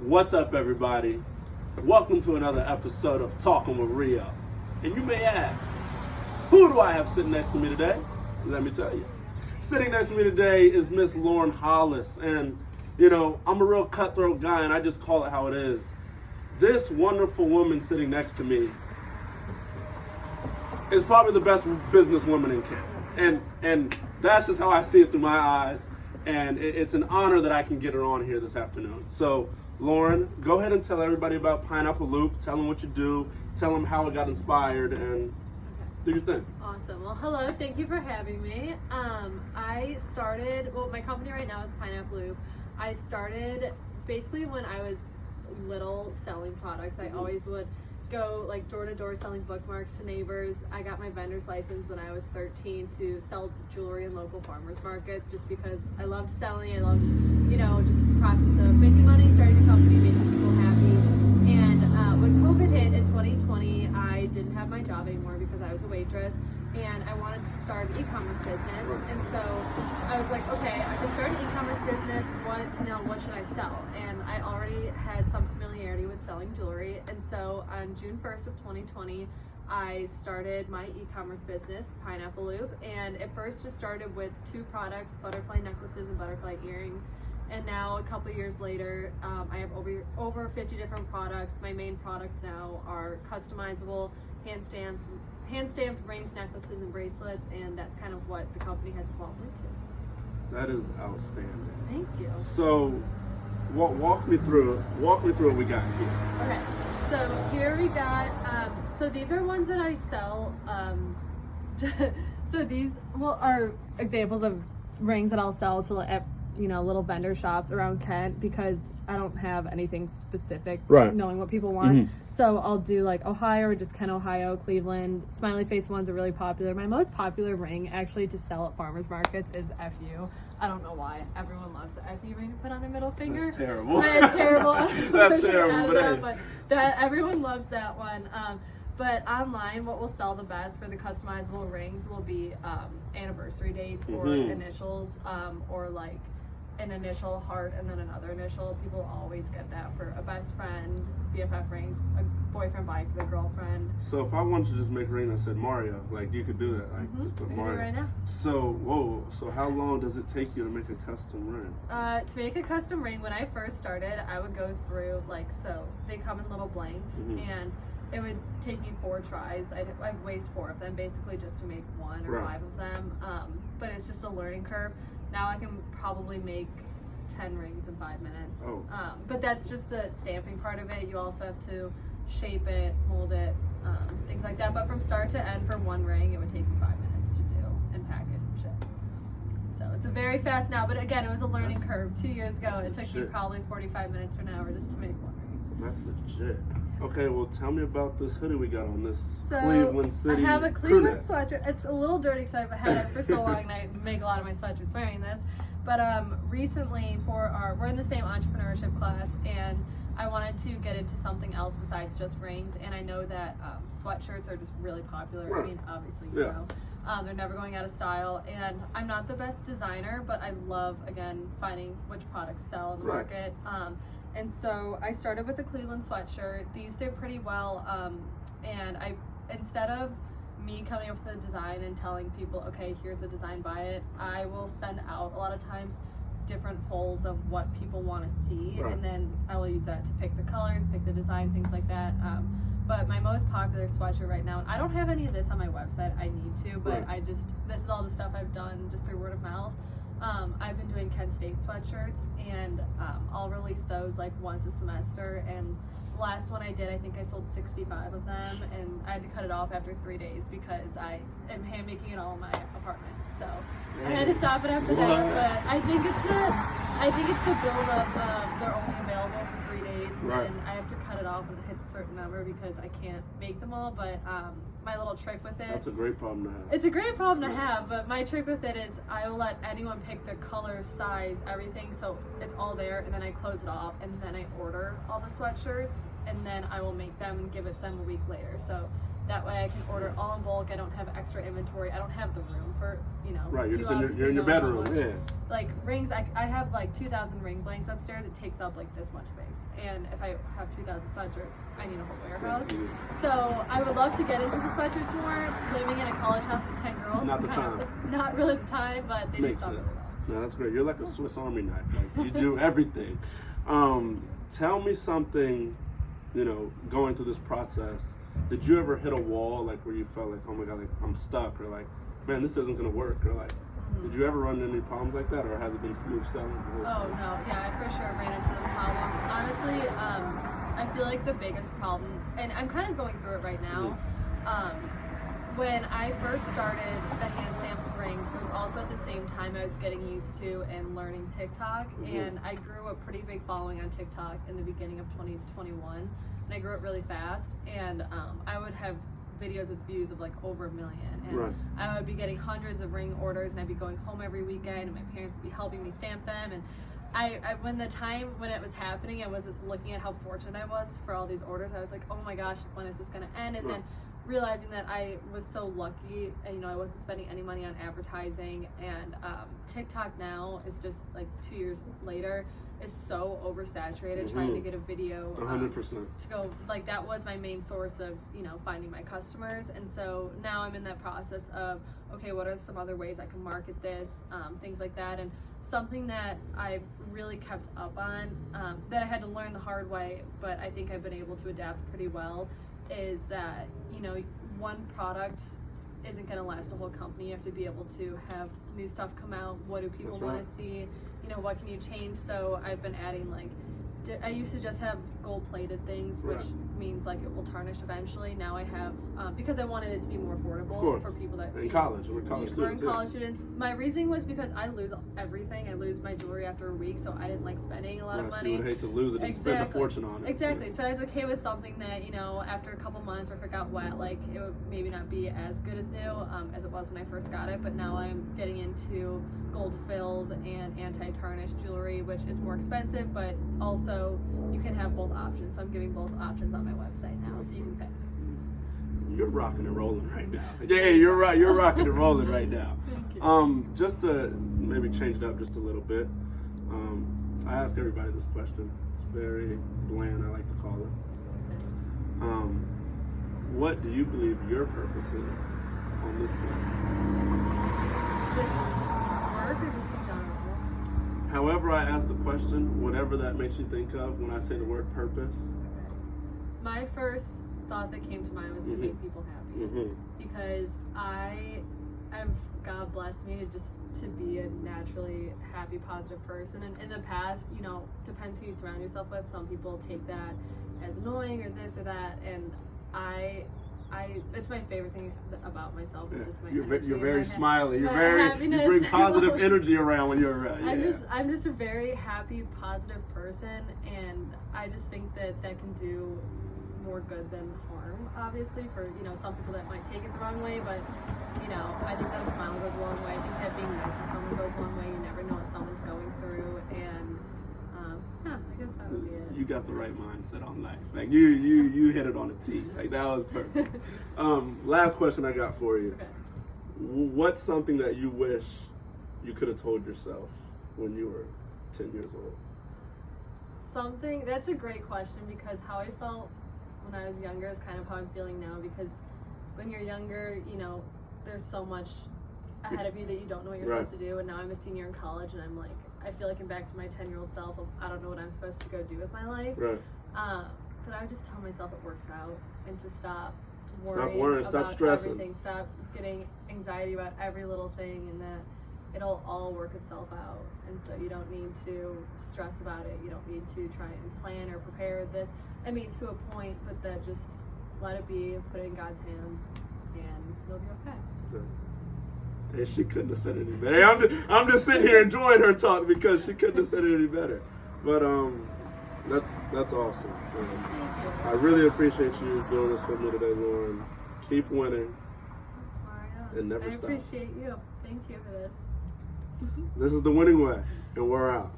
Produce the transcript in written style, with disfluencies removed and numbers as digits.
What's up, everybody? Welcome to another episode of Talking with Rio. And you may ask, who do I have sitting next to me today? Let me tell you. Sitting next to me today is Miss Lauren Hollis. And, I'm a real cutthroat guy, and I just call it how it is. This wonderful woman sitting next to me is probably the best businesswoman in Kent. And that's just how I see it through my eyes. And it's an honor that I can get her on here this afternoon. So, Lauren, go ahead and tell everybody about Pineapple Loop. Tell them what you do. Tell them how it got inspired, and do your thing. Awesome. Well, hello. Thank you for having me. My company right now is Pineapple Loop. I started basically when I was little selling products. I always would go like door to door selling bookmarks to neighbors. I got my vendor's license when I was 13 to sell jewelry in local farmers markets just because I loved selling. I loved, just the process of making money, starting a company, making people happy. And when COVID hit in 2020, I didn't have my job anymore because I was a waitress and I wanted to start an e-commerce business. And so I was like, okay, I could start an e-commerce business. What should I sell? And I already had some familiarity with selling jewelry. And so on June 1st of 2020, I started my e-commerce business, Pineapple Loop. And it first just started with two products, butterfly necklaces and butterfly earrings. And now a couple years later, I have over 50 different products. My main products now are customizable hand-stamped rings, necklaces, and bracelets, and that's kind of what the company has evolved into. That is outstanding. Thank you. So, walk me through what we got here. Okay, so here we got, so these are ones that I sell. So these are examples of rings that I'll sell to little vendor shops around Kent because I don't have anything specific, right, knowing what people want. So I'll do like Ohio or just Kent, Ohio, Cleveland. Smiley face ones are really popular. My most popular ring actually to sell at farmers markets is FU. I don't know why. Everyone loves the FU ring to put on their middle finger. That's terrible. It's terrible. That's terrible. But that everyone loves that one. But online, what will sell the best for the customizable rings will be anniversary dates or initials, or like an initial heart and then another initial. People always get that for a best friend, BFF rings, a boyfriend buying for their girlfriend. So if I wanted to just make a ring that said Mario, like you could do that, like just put Mario. Do it right now. So how long does it take you to make a custom ring? To make a custom ring, when I first started, I would go through they come in little blanks and it would take me 4 tries. I'd waste 4 of them basically just to make 1 or 5 of them. But it's just a learning curve. Now I can probably make 10 rings in 5 minutes. But that's just the stamping part of it. You also have to shape it, mold it, things like that. But from start to end for one ring, it would take me 5 minutes to do and package and ship. So it's a very fast now. But again, it was a learning curve. 2 years ago, it took me probably 45 minutes to an hour just to make one ring. That's legit. Okay, well, tell me about this hoodie we got on, this Cleveland City. I have a Cleveland sweatshirt. It's a little dirty because I've had it for so long and I make a lot of my sweatshirts wearing this. But recently we're in the same entrepreneurship class and I wanted to get into something else besides just rings. And I know that sweatshirts are just really popular. Right. I mean, obviously, they're never going out of style. And I'm not the best designer, but I love, again, finding which products sell in the market. And so I started with a Cleveland sweatshirt. These did pretty well. And instead of me coming up with a design and telling people, okay, here's the design, buy it, I will send out a lot of times different polls of what people want to see. And then I will use that to pick the colors, pick the design, things like that. But my most popular sweatshirt right now, and I don't have any of this on my website, I need to, but this is all the stuff I've done just through word of mouth. I've been doing Kent State sweatshirts, and I'll release those like once a semester. And the last one I did, I think I sold 65 of them, and I had to cut it off after 3 days because I am hand making it all in my apartment. So I had to stop it after that. But I think it's the build up of they're only available for 3 days, and I have to cut it off when it hits a certain number because I can't make them all. But my little trick with it. That's a great problem to have. It's a great problem to have, but my trick with it is I will let anyone pick the color, size, everything, so it's all there, and then I close it off, and then I order all the sweatshirts, and then I will make them and give it to them a week later. So That way I can order all in bulk. I don't have extra inventory. I don't have the room for, Right, you're you just in obviously you're in your know how bedroom, much- yeah. Like rings, I have like 2,000 ring blanks upstairs. It takes up like this much space. And if I have 2,000 sweatshirts, I need a whole warehouse. Yeah. So I would love to get into the sweatshirts more. Living in a college house with 10 girls. It's not the kind of- time. it's not really the time, but they Makes do something. sense. No, that's great. You're like a Swiss Army knife. Like you do everything. Tell me something, going through this process. Did you ever hit a wall, like where you felt like, oh my God, like I'm stuck, or like, man, this isn't gonna work, or like, did you ever run into any problems like that, or has it been smooth sailing the whole Oh time? no, yeah, I for sure ran into those problems. Honestly, I feel like the biggest problem, and I'm kind of going through it right now. When I first started the hand stamped rings, it was also at the same time I was getting used to and learning TikTok, and I grew a pretty big following on TikTok in the beginning of 2021, and I grew it really fast, and I would have videos with views of like over 1 million, and Right. I would be getting hundreds of ring orders, and I'd be going home every weekend, and my parents would be helping me stamp them, and when it was happening, I wasn't looking at how fortunate I was for all these orders. I was like, oh my gosh, when is this going to end? And Right. then realizing that I was so lucky, and I wasn't spending any money on advertising, and TikTok now is just like 2 years later is so oversaturated trying to get a video 100%. to go, like that was my main source of finding my customers. And so now I'm in that process of, okay, what are some other ways I can market this, things like that. And something that I've really kept up on, that I had to learn the hard way, but I think I've been able to adapt pretty well, is that one product isn't going to last a whole company. You have to be able to have new stuff come out. What do people That's want right. to see? What can you change? So I've been adding I used to just have gold plated things, which Right. means like it will tarnish eventually. Now I have, because I wanted it to be more affordable Of course. for people that In college, we're college we're in students. college students. My reasoning was because I lose everything. I lose my jewelry after a week, so I didn't like spending a lot of Right, so money. you would hate to lose it and spend a fortune on it. Exactly. So I was okay with something that, after a couple months or if it got wet, like it would maybe not be as good as new as it was when I first got it. But now I'm getting into gold filled and anti-tarnish jewelry, which is more expensive, but also you can have both options. So I'm giving both options on my website now, so you can pick. You're rocking and rolling right now. Yeah, you're right. You're rocking and rolling right now. Thank you. Just to maybe change it up just a little bit, I ask everybody this question. It's very bland, I like to call it. What do you believe your purpose is on this planet? Work or just in general? However I ask the question, whatever that makes you think of when I say the word purpose. My first thought that came to mind was to make people happy. Mm-hmm. Because God blessed me to be a naturally happy, positive person. And in the past, depends who you surround yourself with. Some people take that as annoying or this or that. And it's my favorite thing about myself. It's just my energy You're and very my smiley. my You happiness. bring positive energy around when you're around. I'm just a very happy, positive person. And I just think that can do more good than harm, obviously, for some people that might take it the wrong way, but I think that a smile goes a long way. I think that being nice to someone goes a long way. You never know what someone's going through, and I guess that would be it. You got the right mindset on life. Like you hit it on the tee. Like that was perfect. Last question I got for you. Okay. What's something that you wish you could have told yourself when you were 10 years old? That's a great question, because how I felt when I was younger is kind of how I'm feeling now, because when you're younger, there's so much ahead of you that you don't know what you're Right. supposed to do, and now I'm a senior in college, and I'm like, I feel like I'm back to my 10-year-old self of I don't know what I'm supposed to go do with my life. Right. But I would just tell myself it works out, and to stop worrying, worrying stop about stressing. everything, stop getting anxiety about every little thing, and that it'll all work itself out. And so you don't need to stress about it. You don't need to try and plan or prepare this. I mean, to a point, but that just let it be, put it in God's hands, and you'll be okay. And she couldn't have said it any better. I'm just sitting here enjoying her talk because she couldn't have said it any better. But that's awesome. Thank you. I really appreciate you doing this with me today, Lauren. Keep winning. Thanks, Mario. And never I stop. appreciate you. Thank you for this. This is the winning way, and we're out.